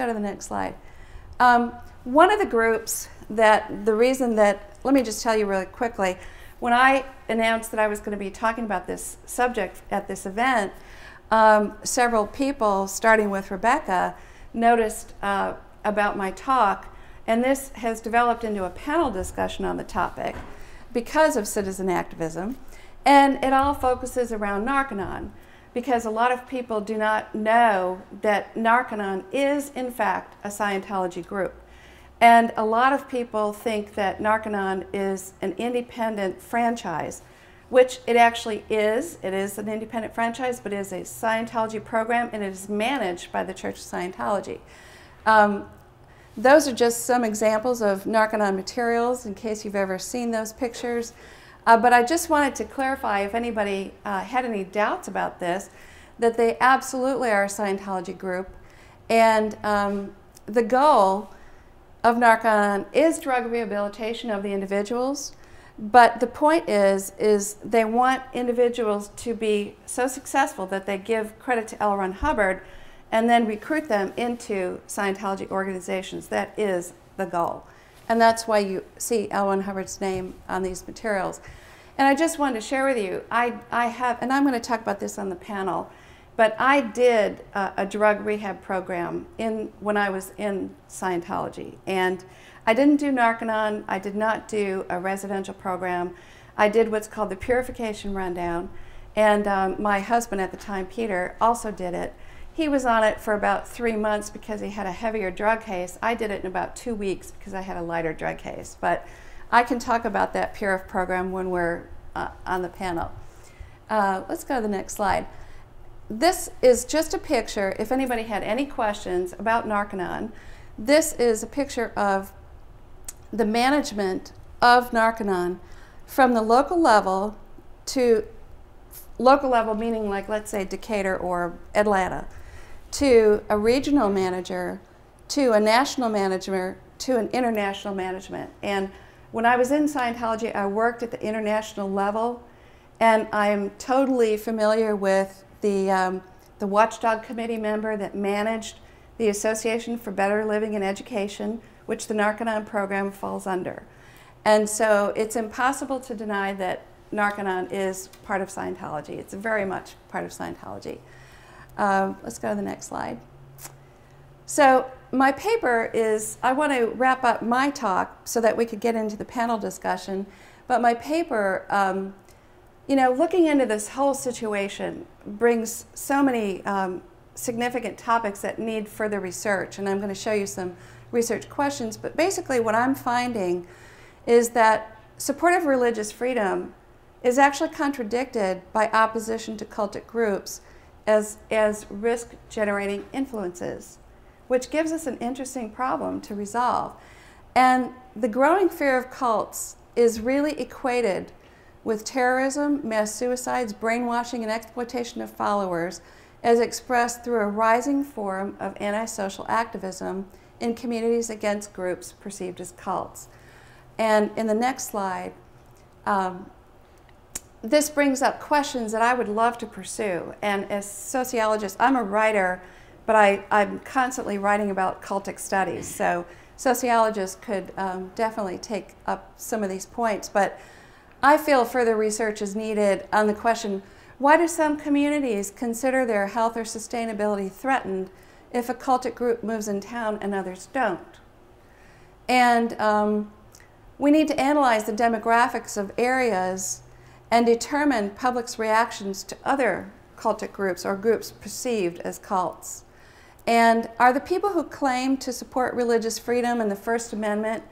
go to the next slide. One of the groups that, the reason that, let me just tell you really quickly, when I announced that I was going to be talking about this subject at this event, several people, starting with Rebecca, noticed about my talk, and this has developed into a panel discussion on the topic because of citizen activism, and it all focuses around Narconon, because a lot of people do not know that Narconon is, in fact, a Scientology group. And a lot of people think that Narconon is an independent franchise, which it actually is. It is an independent franchise, but it is a Scientology program, and it is managed by the Church of Scientology. Those are just some examples of Narconon materials, in case you've ever seen those pictures. But I just wanted to clarify, if anybody had any doubts about this, that they absolutely are a Scientology group. And the goal of Narconon is drug rehabilitation of the individuals. But the point is they want individuals to be so successful that they give credit to L. Ron Hubbard and then recruit them into Scientology organizations. That is the goal. And that's why you see L. Ron Hubbard's name on these materials. And I just wanted to share with you, I have, and I'm going to talk about this on the panel, but I did a drug rehab program when I was in Scientology. And I didn't do Narconon. I did not do a residential program. I did what's called the Purification Rundown. And my husband at the time, Peter, also did it. He was on it for about 3 months because he had a heavier drug case. I did it in about 2 weeks because I had a lighter drug case. But I can talk about that Purif program when we're on the panel. Let's go to the next slide. This is just a picture, if anybody had any questions about Narconon, this is a picture of the management of Narconon from the local level to, local level meaning like, let's say, Decatur or Atlanta, to a regional manager, to a national manager, to an international management. And when I was in Scientology, I worked at the international level, and I'm totally familiar with the Watchdog Committee member that managed the Association for Better Living and Education, which the Narconon program falls under. And so it's impossible to deny that Narconon is part of Scientology. It's very much part of Scientology. Let's go to the next slide. So my paper is, I want to wrap up my talk so that we could get into the panel discussion, but my paper, you know, looking into this whole situation brings so many significant topics that need further research, and I'm going to show you some research questions. But basically what I'm finding is that supportive religious freedom is actually contradicted by opposition to cultic groups as risk-generating influences, which gives us an interesting problem to resolve. And the growing fear of cults is really equated with terrorism, mass suicides, brainwashing, and exploitation of followers, as expressed through a rising form of antisocial activism in communities against groups perceived as cults. And in the next slide, this brings up questions that I would love to pursue. And as sociologists, I'm a writer, but I'm constantly writing about cultic studies. So sociologists could definitely take up some of these points. But I feel further research is needed on the question, why do some communities consider their health or sustainability threatened if a cultic group moves in town and others don't? And we need to analyze the demographics of areas and determine public's reactions to other cultic groups or groups perceived as cults. And are the people who claim to support religious freedom and the First Amendment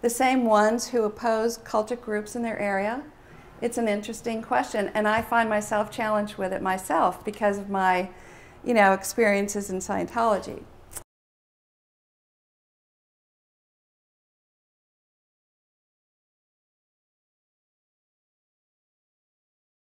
the same ones who oppose cultic groups in their area? It's an interesting question, and I find myself challenged with it myself because of my, experiences in Scientology.